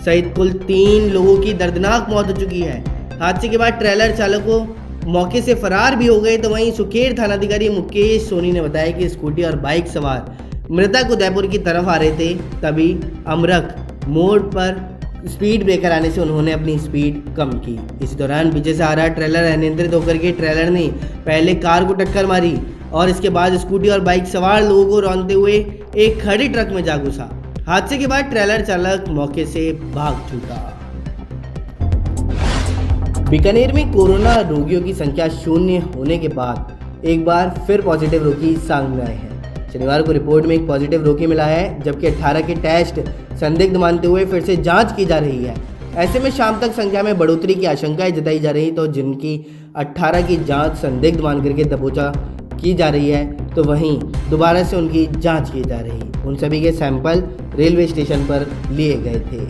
सहित कुल 3 लोगों की दर्दनाक मौत हो चुकी है। हादसे के बाद ट्रेलर चालक को मौके से फरार भी हो गए। तो वहीं सुखेड़ थानाधिकारी मुकेश सोनी ने बताया कि स्कूटी और बाइक सवार मृतक उदयपुर की तरफ आ रहे थे, तभी अमरख मोड़ पर स्पीड ब्रेकर आने से उन्होंने अपनी स्पीड कम की। इस दौरान पीछे से आ रहा ट्रेलर अनियंत्रित होकर के ट्रेलर ने पहले कार को टक्कर मारी और इसके बाद स्कूटी और बाइक सवार लोगों को रौंदते हुए एक खड़ी ट्रक में जा घुसा। हादसे के बाद ट्रेलर चालक मौके से भाग छूटा। बीकानेर में कोरोना रोगियों की संख्या 0 होने के बाद एक बार फिर पॉजिटिव रोगी सामने आए हैं। शनिवार को रिपोर्ट में एक पॉजिटिव रोगी मिला है, जबकि 18 के टेस्ट संदिग्ध मानते हुए फिर से जांच की जा रही है। ऐसे में शाम तक संख्या में बढ़ोतरी की आशंकाएं जताई जा रही, तो जिनकी 18 की जांच संदिग्ध मान करके दबोचा की जा रही है, तो वहीं दोबारा से उनकी जांच की जा रही। उन सभी के सैंपल रेलवे स्टेशन पर लिए गए थे।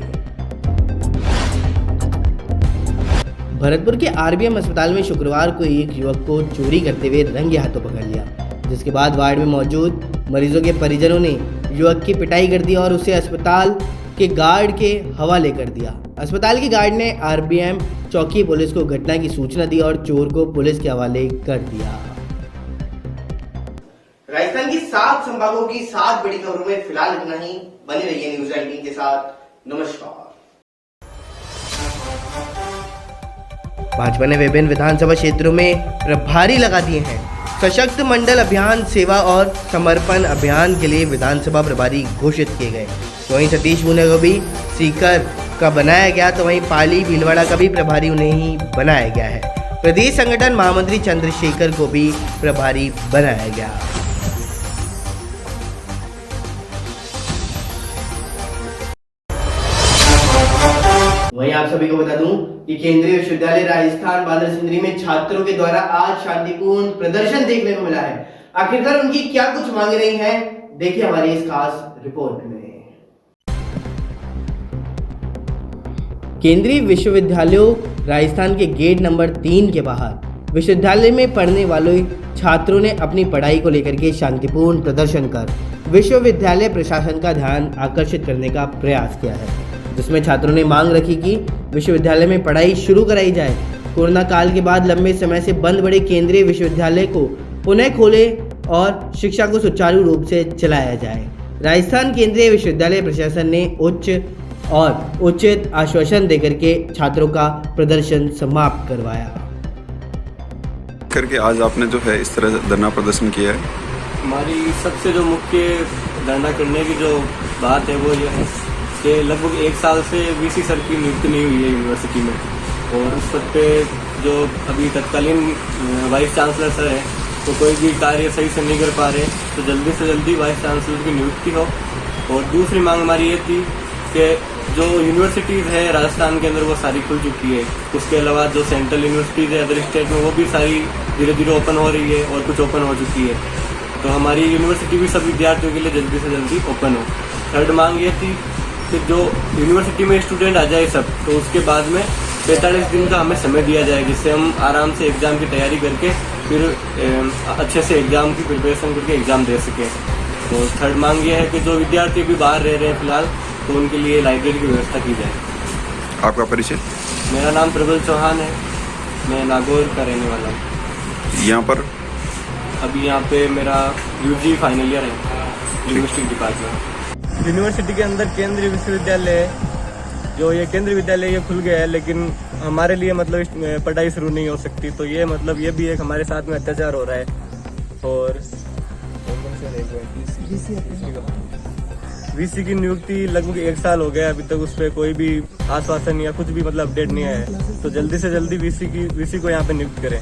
भरतपुर के आरबीएम अस्पताल में शुक्रवार को एक युवक को चोरी करते हुए रंगे हाथों पकड़ लिया, जिसके बाद वार्ड में मौजूद मरीजों के परिजनों ने युवक की पिटाई कर दी और उसे अस्पताल के गार्ड के हवाले कर दिया। अस्पताल के गार्ड ने आरबीएम चौकी पुलिस को घटना की सूचना दी और चोर को पुलिस के हवाले कर दिया। राजस्थान की 7 संभागों की 7 बड़ी खबरों में फिलहाल इतना ही। बने रहिए न्यूज़ 18 के साथ। नमस्कार। भाजपा ने विभिन्न विधानसभा क्षेत्रों में प्रभारी लगा दिए हैं। सशक्त मंडल अभियान, सेवा और समर्पण अभियान के लिए विधानसभा प्रभारी घोषित किए गए। तो वहीं सतीश पूनिया को भी सीकर का बनाया गया, तो वहीं पाली भीलवाड़ा का भी प्रभारी उन्हें ही बनाया गया है। प्रदेश संगठन महामंत्री चंद्रशेखर को भी प्रभारी बनाया गया। वहीं आप सभी को बता दूं कि केंद्रीय विश्वविद्यालय राजस्थान बांद्रा-सिंदरी में छात्रों के द्वारा आज शांतिपूर्ण प्रदर्शन देखने को मिला है। आखिरकार उनकी क्या कुछ मांग रही हैं, देखिए हमारी इस खास रिपोर्ट में। केंद्रीय विश्वविद्यालयों राजस्थान के गेट नंबर 3 के बाहर विश्वविद्यालय में पढ़ने वाले छात्रों ने अपनी पढ़ाई को लेकर के शांतिपूर्ण प्रदर्शन कर विश्वविद्यालय प्रशासन का ध्यान आकर्षित करने का प्रयास किया है, जिसमें छात्रों ने मांग रखी कि विश्वविद्यालय में पढ़ाई शुरू कराई जाए। कोरोना काल के बाद लंबे समय से बंद पड़े केंद्रीय विश्वविद्यालय को पुनः खोले और शिक्षा को सुचारू रूप से चलाया जाए। राजस्थान केंद्रीय विश्वविद्यालय प्रशासन ने उच्च और उचित आश्वासन देकर के छात्रों का प्रदर्शन समाप्त करवाया। करके आज आपने जो है इस तरह धरना प्रदर्शन किया है। हमारी सबसे जो मुख्य धरना करने की जो बात है वो ये है कि लगभग 1 साल से वीसी सर की नियुक्ति नहीं हुई है यूनिवर्सिटी में, और उस पद पे जो अभी तत्कालीन वाइस चांसलर सर है तो कोई भी कार्य सही से नहीं कर पा रहे, तो जल्दी से जल्दी वाइस चांसलर की नियुक्ति हो। और दूसरी मांग हमारी ये थी कि जो यूनिवर्सिटीज़ है राजस्थान के अंदर वो सारी खुल चुकी है, उसके अलावा जो सेंट्रल यूनिवर्सिटीज़ है अदर स्टेट में वो भी सारी धीरे धीरे ओपन हो रही है और कुछ ओपन हो चुकी है, तो हमारी यूनिवर्सिटी भी सब विद्यार्थियों के लिए जल्दी से जल्दी ओपन हो। थर्ड मांग ये थी कि जो यूनिवर्सिटी में स्टूडेंट आ जाए सब, तो उसके बाद में 45 दिन का हमें समय दिया जाए, जिससे हम आराम से एग्ज़ाम की तैयारी करके फिर अच्छे से एग्ज़ाम की प्रिपरेशन करके एग्ज़ाम दे सकें। तो थर्ड मांग ये है कि जो विद्यार्थी भी बाहर रह रहे हैं फिलहाल, तो उनके लिए लाइब्रेरी की व्यवस्था की जाए। आपका परिचय? मेरा नाम प्रबल चौहान है, मैं नागौर का रहने वाला हूँ। यहाँ पर अभी यहाँ पे मेरा यूजी फाइनल ईयर है, लिंग्विस्टिक डिपार्टमेंट। यूनिवर्सिटी के अंदर केंद्रीय विश्वविद्यालय है, जो ये केंद्रीय विद्यालय ये खुल गया है, लेकिन हमारे लिए मतलब पढ़ाई शुरू नहीं हो सकती, तो ये मतलब ये भी एक हमारे साथ में अत्याचार हो रहा है। और वीसी की नियुक्ति लगभग 1 साल हो गया, अभी तक उस पर कोई भी आश्वासन या कुछ भी मतलब अपडेट नहीं है, तो जल्दी से जल्दी वीसी को यहाँ पे नियुक्त करें।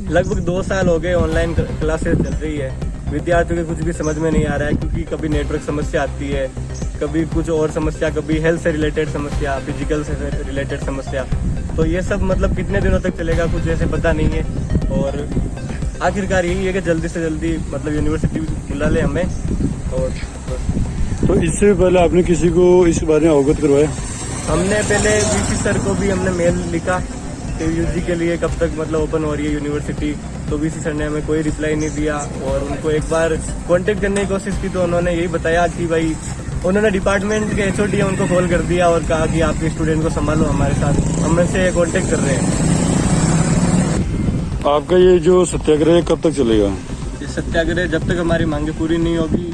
लगभग 2 साल हो गए ऑनलाइन क्लासेस चल रही है, विद्यार्थियों को कुछ भी समझ में नहीं आ रहा है, क्योंकि कभी नेटवर्क समस्या आती है, कभी कुछ और समस्या, कभी हेल्थ से रिलेटेड समस्या, फिजिकल से रिलेटेड समस्या, तो ये सब मतलब कितने दिनों तक चलेगा कुछ ऐसे पता नहीं है। और आखिरकार यही है कि जल्दी से जल्दी मतलब यूनिवर्सिटी बुला ले हमें। और तो इससे पहले आपने किसी को इस बारे में अवगत करवाया? हमने पहले वीसी सर को भी हमने मेल लिखा कि यूजी के लिए कब तक मतलब ओपन हो रही है यूनिवर्सिटी, तो वीसी सर ने हमें कोई रिप्लाई नहीं दिया। और उनको एक बार कांटेक्ट करने की कोशिश की तो उन्होंने यही बताया कि भाई उन्होंने डिपार्टमेंट के एचओडी है उनको कॉल कर दिया और कहा कि आपके स्टूडेंट को संभालो हमारे साथ, हम से कांटेक्ट कर रहे हैं। आपका ये जो सत्याग्रह कब तक चलेगा? ये सत्याग्रह जब तक हमारी मांगे पूरी नहीं होगी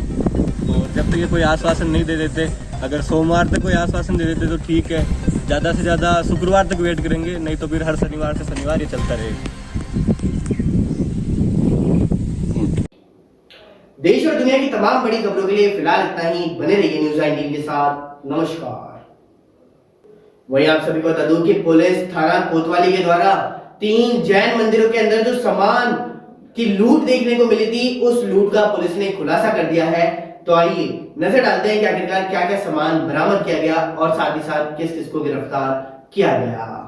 और जब तक ये कोई आश्वासन नहीं दे देते, अगर सोमवार तक कोई आश्वासन दे देते तो ठीक है, ज़्यादा से ज़्यादा शुक्रवार तक वेट करेंगे, नहीं तो फिर हर शनिवार से शनिवार ये चलता रहेगा। देश और दुनिया की तमाम बड़ी खबरों के लिए फिलहाल इतना ही। बने रहिए न्यूज़ 19 के साथ। नमस्कार। वहीं आप सभी को बता दूं कि पुलिस थाना कोतवाली के द्वारा 3 जैन मंदिरों के अंदर जो सामान की लूट देखने को मिली थी, उस लूट का पुलिस ने खुलासा कर दिया है। तो आइए नजर डालते हैं कि आखिरकार क्या क्या सामान बरामद किया गया और साथ ही साथ किस किस को गिरफ्तार किया गया।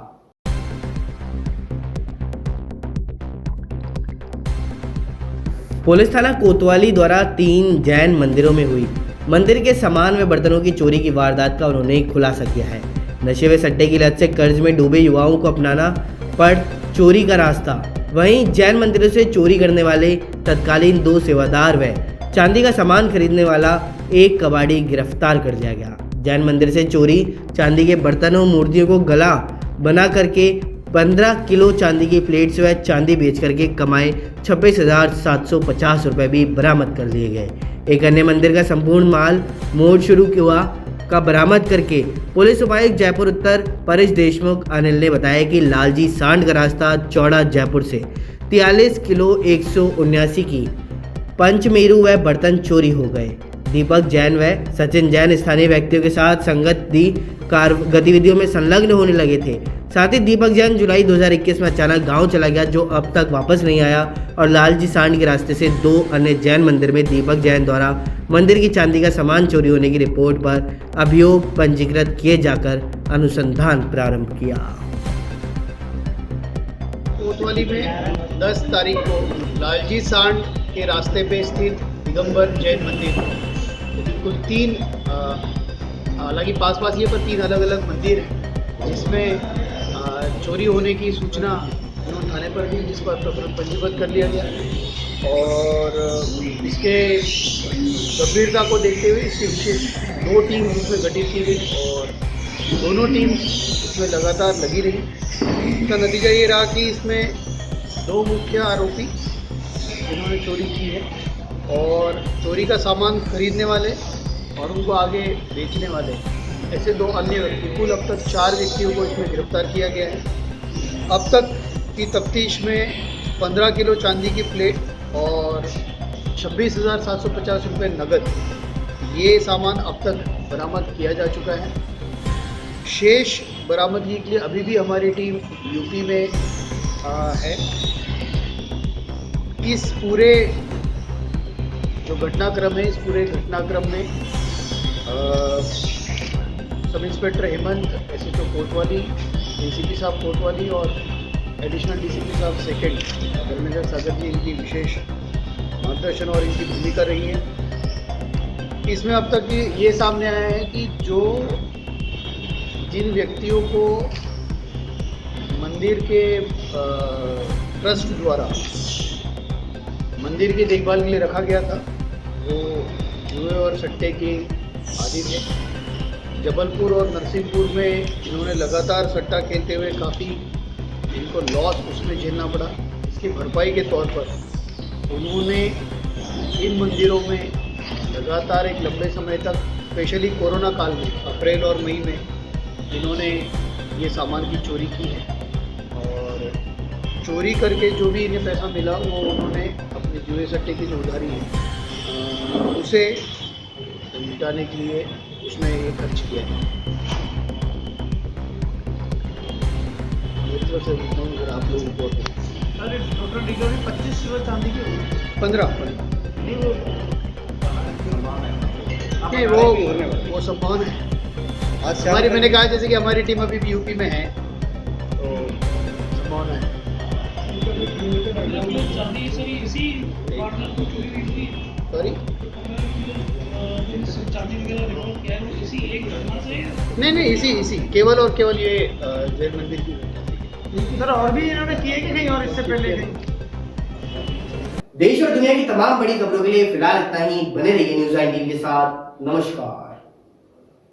पुलिस थाना कोतवाली द्वारा 3 जैन मंदिरों में हुई मंदिर के सामान व बर्तनों की चोरी की वारदात का उन्होंने खुलासा किया है। नशे व सट्टे की लत से कर्ज में डूबे युवाओं को अपनाना पड़ चोरी का रास्ता। वहीं जैन मंदिरों से चोरी करने वाले तत्कालीन 2 सेवादार व चांदी का सामान खरीदने वाला 1 कबाड़ी गिरफ्तार कर लिया गया। जैन मंदिर से चोरी चांदी के बर्तनों मूर्तियों को गला बना करके 15 किलो चांदी की प्लेट्स व चांदी बेच करके कमाए 26,750 रुपये भी बरामद कर लिए गए। एक अन्य मंदिर का संपूर्ण माल मोड़ शुरू हुआ का बरामद करके पुलिस उपायुक्त जयपुर उत्तर परेश देशमुख अनिल ने बताया कि लालजी सांड का रास्ता चौड़ा जयपुर से 43 किलो 179 की पंचमेरू व बर्तन चोरी हो गए। दीपक जैन व सचिन जैन स्थानीय व्यक्तियों के साथ संगत दी गतिविधियों में संलग्न होने लगे थे। साथ ही दीपक जैन जुलाई 2021 में अचानक गांव चला गया, जो अब तक वापस नहीं आया। और लालजी सांड के रास्ते से 2 अन्य जैन मंदिर में दीपक जैन द्वारा मंदिर की चांदी का सामान चोरी होने की रिपोर्ट पर अभियोग पंजीकृत किए जाकर अनुसंधान प्रारंभ किया। कोतवाली में 10 तारीख को लालजी सांड के रास्ते पे स्थित दिगंबर जैन मंदिर, बिल्कुल 3 हालांकि पास ये पर 3 अलग अलग मंदिर हैं, जिसमें चोरी होने की सूचना उन्होंने थाने पर दी, जिस पर प्रकरण पंजीबद्ध कर लिया गया। और इसके गंभीरता को देखते हुए इसकी विशेष 2 टीम इसमें गठित की गई और दोनों टीम इसमें लगातार लगी रही। इसका नतीजा ये रहा कि इसमें 2 मुख्य आरोपी जिन्होंने चोरी की है और चोरी का सामान खरीदने वाले और उनको आगे बेचने वाले, ऐसे 2 अन्य व्यक्ति, कुल अब तक 4 व्यक्तियों को इसमें गिरफ्तार किया गया है। अब तक की तफ्तीश में 15 किलो चांदी की प्लेट और 26,750 रुपये नगद ये सामान अब तक बरामद किया जा चुका है। शेष बरामदगी के लिए अभी भी हमारी टीम यूपी में है। इस पूरे जो घटनाक्रम है, इस पूरे घटनाक्रम में सब इंस्पेक्टर हेमंत, एसएचओ कोतवाली, डीसीपी साहब कोतवाली और एडिशनल डीसीपी साहब सेकंड धर्मेंद्र सागर जी, इनकी विशेष मार्गदर्शन और इनकी भूमिका रही है। इसमें अब तक ये सामने आया है कि जिन व्यक्तियों को मंदिर के ट्रस्ट द्वारा मंदिर की देखभाल के लिए रखा गया था, वो जुए और सट्टे के आदी थे। जबलपुर और नरसिंहपुर में इन्होंने लगातार सट्टा खेलते हुए काफ़ी इनको लॉस उसमें झेलना पड़ा। इसकी भरपाई के तौर पर उन्होंने इन मंदिरों में लगातार एक लंबे समय तक, स्पेशली कोरोना काल में अप्रैल और मई में, इन्होंने ये सामान की चोरी की है। और चोरी करके जो भी इन्हें पैसा मिला वो उन्होंने अपने जुए सट्टे की जो उधारी है उसे मिटाने के लिए उसमें ये खर्च किया है। मेरी तरफ से अगर आप लोग रिपोर्ट टोटल रिकवरी 25 किलो चांदी की 15 नहीं, वो सम्मान है। हमारी, मैंने कहा जैसे कि हमारी टीम अभी भी यूपी में है तो सम्मान है। सॉरी, नहीं, इसी केवल और केवल ये जैन मंदिर की। सर और भी इन्होंने किए कि नहीं, और इससे पहले देश और दुनिया की तमाम बड़ी खबरों के लिए फिलहाल इतना ही। बने रहिए न्यूज़ 19 के साथ। नमस्कार।